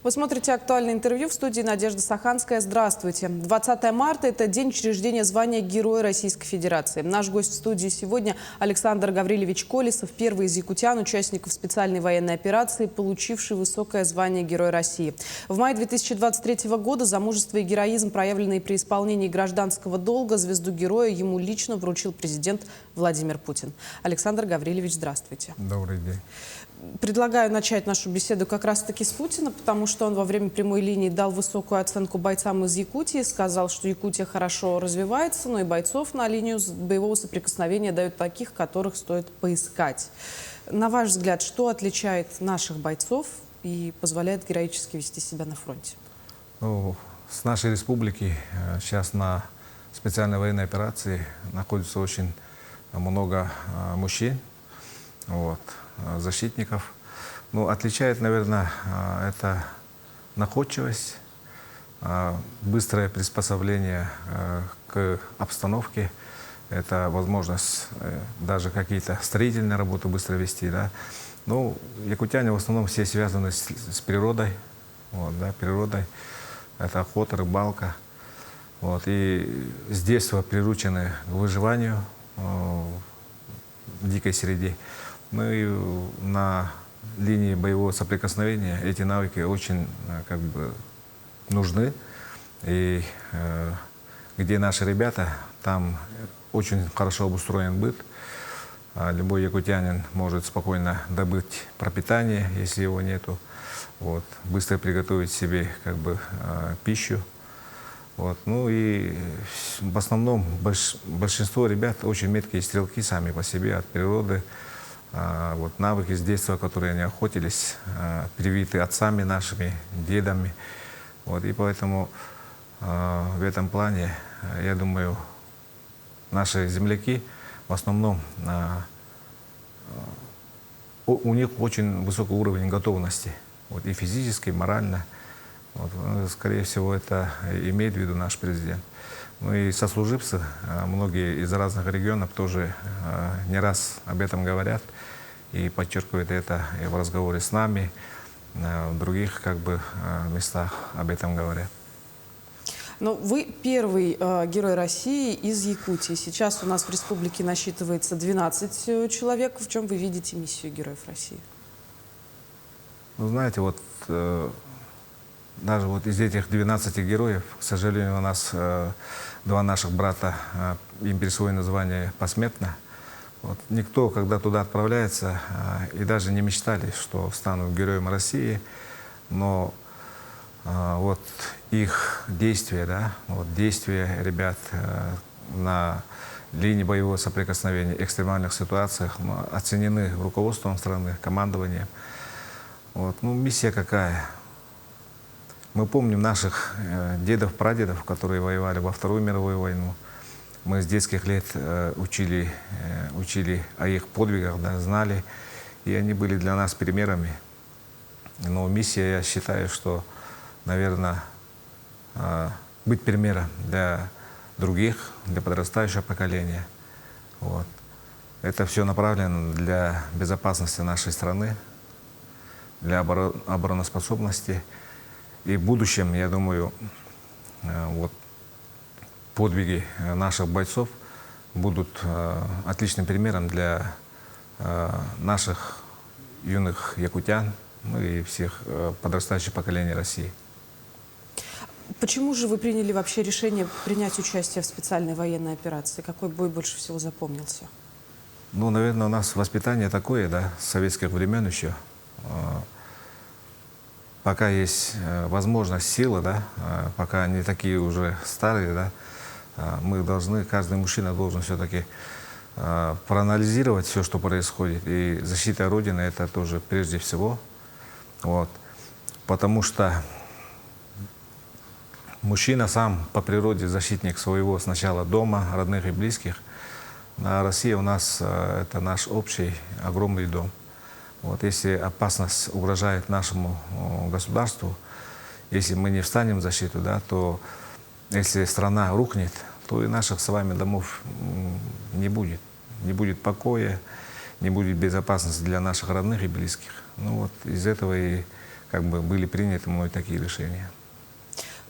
Вы смотрите «Актуальное интервью», в студии Надежда Саханская. Здравствуйте. 20 марта – это день учреждения звания Героя Российской Федерации. Наш гость в студии сегодня Александр Гаврилович Колесов, первый из якутян, участников специальной военной операции, получивший высокое звание Героя России. В мае 2023 года за мужество и героизм, проявленные при исполнении гражданского долга, звезду Героя ему лично вручил президент Владимир Путин. Александр Гаврилович, здравствуйте. Добрый день. Предлагаю начать нашу беседу как раз-таки с Путина, потому что он во время прямой линии дал высокую оценку бойцам из Якутии, сказал, что Якутия хорошо развивается, но и бойцов на линию боевого соприкосновения дают таких, которых стоит поискать. На ваш взгляд, что отличает наших бойцов и позволяет героически вести себя на фронте? Ну, с нашей республики сейчас на специальной военной операции находится очень много мужчин, защитников. Ну, отличает, наверное, это находчивость, быстрое приспособление к обстановке, это возможность даже какие-то строительные работы быстро вести. Да. Ну, якутяне в основном все связаны с природой, природой. Это охота, рыбалка. И с детства приручены к выживанию в дикой среде. Ну и на линии боевого соприкосновения эти навыки очень нужны. И где наши ребята, там очень хорошо обустроен быт. Любой якутянин может спокойно добыть пропитание, если его нету. Быстро приготовить себе пищу. Ну и в основном большинство ребят очень меткие стрелки сами по себе от природы. Навыки с детства, которые они охотились, привиты отцами нашими, дедами. И поэтому в этом плане, я думаю, наши земляки в основном, у них очень высокий уровень готовности, и физически, и морально. Скорее всего, это имеет в виду наш президент. Ну и сослуживцы, многие из разных регионов тоже не раз об этом говорят и подчеркивают это и в разговоре с нами, в других местах об этом говорят. Но вы первый герой России из Якутии. Сейчас у нас в республике насчитывается 12 человек. В чем вы видите миссию Героев России? Ну, знаете, даже из этих 12 героев, к сожалению, у нас два наших брата, им присвоено звание посмертно. Никто, когда туда отправляется, и даже не мечтали, что станут героем России, но их действия, действия ребят на линии боевого соприкосновения, экстремальных ситуациях оценены руководством страны, командованием. Миссия какая? Мы помним наших дедов, прадедов, которые воевали во Вторую мировую войну. Мы с детских лет учили о их подвигах, знали, и они были для нас примерами. Но миссия, я считаю, что, наверное, быть примером для других, для подрастающего поколения. Это все направлено для безопасности нашей страны, для обороноспособности. И в будущем, я думаю, подвиги наших бойцов будут отличным примером для наших юных якутян, и всех подрастающих поколений России. Почему же вы приняли вообще решение принять участие в специальной военной операции? Какой бой больше всего запомнился? Ну, наверное, у нас воспитание такое, с советских времен еще. Пока есть возможность, сила, пока они такие уже старые, мы должны, каждый мужчина должен все-таки проанализировать все, что происходит. И защита Родины — это тоже прежде всего. Потому что мужчина сам по природе защитник своего сначала дома, родных и близких. А Россия у нас — это наш общий огромный дом. Если опасность угрожает нашему государству, если мы не встанем в защиту, то если страна рухнет, то и наших с вами домов не будет. Не будет покоя, не будет безопасности для наших родных и близких. Из этого и как бы были приняты мной такие решения.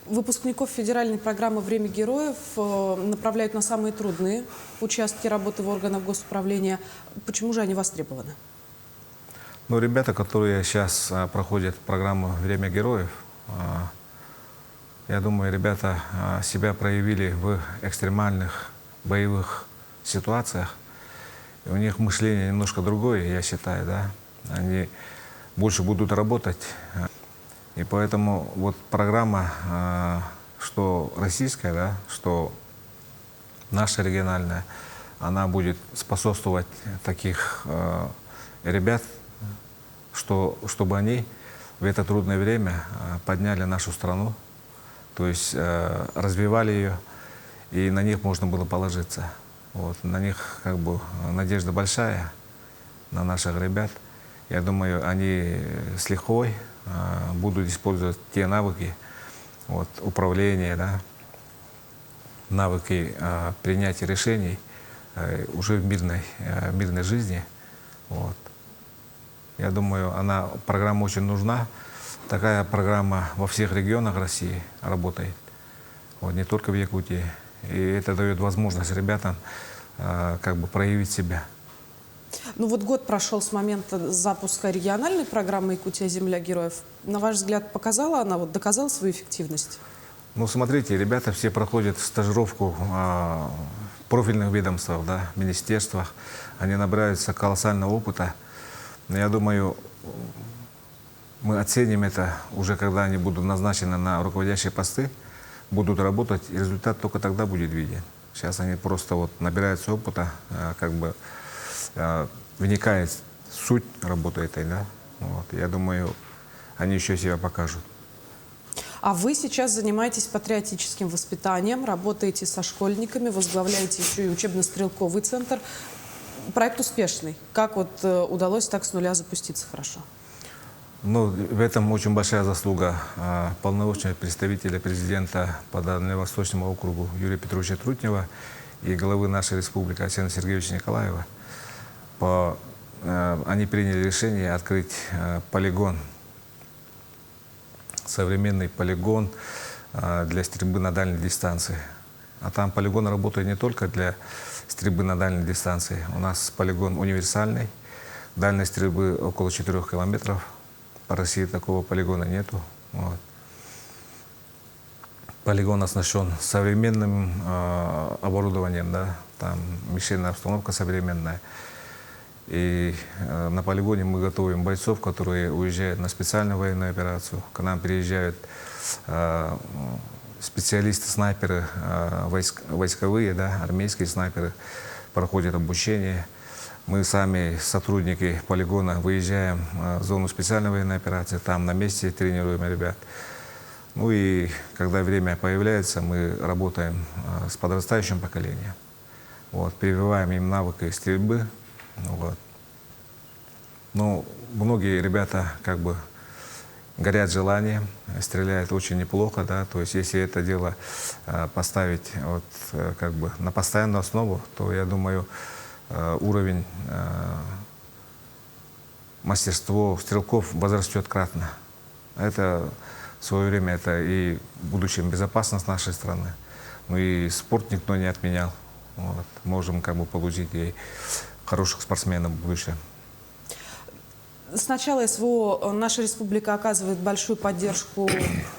Выпускников федеральной программы «Время героев» направляют на самые трудные участки работы в органах госуправления. Почему же они востребованы? Ну, ребята, которые сейчас проходят программу «Время героев», я думаю, ребята себя проявили в экстремальных боевых ситуациях. И у них мышление немножко другое, я считаю, да. Они больше будут работать. И поэтому вот программа, что российская, да, что наша региональная, она будет способствовать таких ребят, чтобы они в это трудное время подняли нашу страну, то есть развивали ее, и на них можно было положиться. Вот, на них как бы надежда большая, на наших ребят. Я думаю, они с лихвой будут использовать те навыки вот, управления, да, навыки принятия решений уже в мирной жизни. Вот. Я думаю, программа очень нужна. Такая программа во всех регионах России работает, вот, не только в Якутии. И это дает возможность ребятам как бы проявить себя. Ну вот год прошел с момента запуска региональной программы «Якутия. Земля героев». На ваш взгляд, доказала свою эффективность? Ну, смотрите, ребята все проходят стажировку в профильных ведомствах, да, министерствах. Они набираются колоссального опыта. Но я думаю, мы оценим это уже, когда они будут назначены на руководящие посты, будут работать, и результат только тогда будет виден. Сейчас они просто вот набираются опыта, как бы вникает в суть работы этой, да. Вот. Я думаю, они еще себя покажут. А вы сейчас занимаетесь патриотическим воспитанием, работаете со школьниками, возглавляете еще и учебно-стрелковый центр. Проект успешный. Как вот удалось так с нуля запуститься хорошо? Ну, в этом очень большая заслуга полномочного представителя президента по Дальневосточному округу Юрия Петровича Трутнева и главы нашей республики Арсена Сергеевича Николаева. Они приняли решение открыть полигон, современный полигон для стрельбы на дальней дистанции. А там полигон работает не только для стрельбы на дальней дистанции. У нас полигон универсальный, дальность стрельбы около 4 километров. По России такого полигона нету. Вот. Полигон оснащен современным оборудованием, да, там мишенная обстановка современная. И на полигоне мы готовим бойцов, которые уезжают на специальную военную операцию. К нам приезжают специалисты-снайперы, войсковые, да, армейские снайперы, проходят обучение. Мы сами, сотрудники полигона, выезжаем в зону специальной военной операции, там на месте тренируем ребят. Ну и когда время появляется, мы работаем с подрастающим поколением. Вот, прививаем им навыки стрельбы. Вот. Ну, многие ребята как бы горят желанием, стреляют очень неплохо, да, то есть если это дело поставить вот, как бы на постоянную основу, то я думаю, уровень мастерства стрелков возрастет кратно. Это в свое время это и в будущем безопасность нашей страны. Ну и спорт никто не отменял. Вот. Можем как бы получить и хороших спортсменов в будущем. С начала СВО наша республика оказывает большую поддержку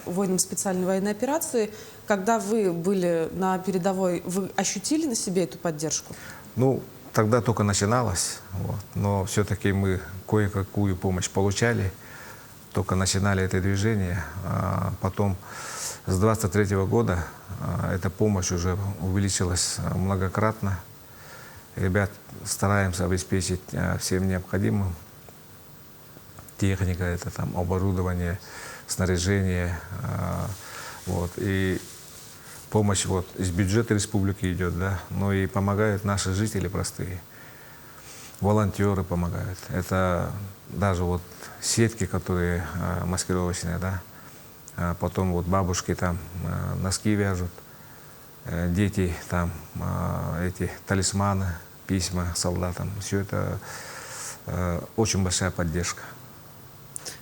воинам специальной военной операции. Когда вы были на передовой, вы ощутили на себе эту поддержку? Ну, тогда только начиналось, вот, но все-таки мы кое-какую помощь получали, только начинали это движение. А потом с 23 года эта помощь уже увеличилась многократно. Ребят стараемся обеспечить всем необходимым. Техника, это там оборудование, снаряжение. Вот, и помощь вот из бюджета республики идет, да, но и помогают наши жители простые. Волонтеры помогают. Это даже вот сетки, которые маскировочные, да. Потом вот бабушки там носки вяжут, дети там эти талисманы, письма солдатам. Все это очень большая поддержка.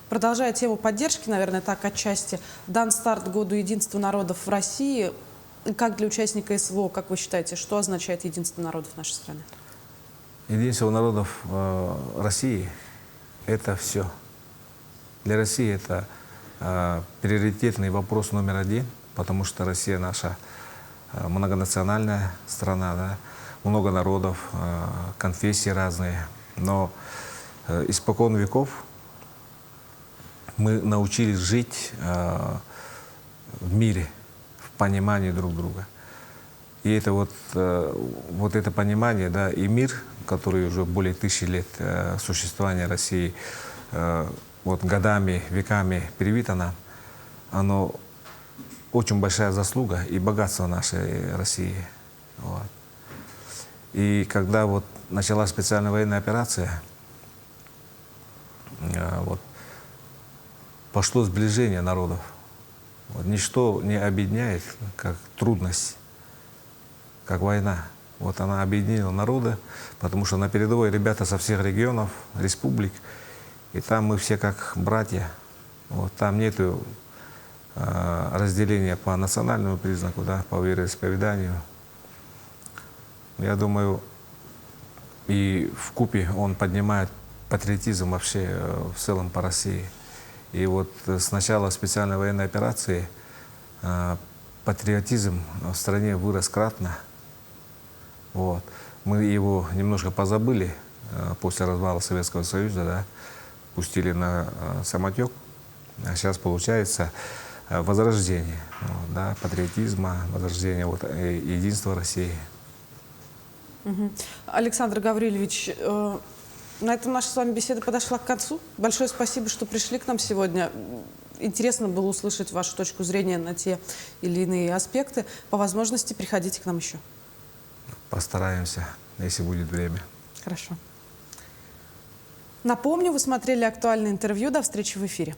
Продолжая тему поддержки, наверное, так отчасти, дан старт Году единства народов в России. Как для участника СВО, как вы считаете, что означает единство народов нашей страны? Единство народов России – это все. Для России это приоритетный вопрос номер один, потому что Россия наша многонациональная страна, да? Много народов, конфессии разные. Но испокон веков мы научились жить в мире, в понимании друг друга. И это вот это понимание, да, и мир, который уже более 1000 лет существования России, вот годами, веками привито нам, оно очень большая заслуга и богатство нашей России. Вот. И когда вот началась специальная военная операция, вот, пошло сближение народов. Вот, ничто не объединяет, как трудность, как война. Вот она объединила народы, потому что на передовой ребята со всех регионов, республик, и там мы все как братья. Вот, там нету разделения по национальному признаку, да, по вероисповеданию. Я думаю, и вкупе он поднимает патриотизм вообще в целом по России. И вот с начала специальной военной операции патриотизм в стране вырос кратно. Вот. Мы его немножко позабыли после развала Советского Союза, да, пустили на самотек. А сейчас получается возрождение, вот, да, патриотизма, возрождение вот, единства России. Александр Гаврилович, на этом наша с вами беседа подошла к концу. Большое спасибо, что пришли к нам сегодня. Интересно было услышать вашу точку зрения на те или иные аспекты. По возможности приходите к нам еще. Постараемся, если будет время. Хорошо. Напомню, вы смотрели актуальное интервью. До встречи в эфире.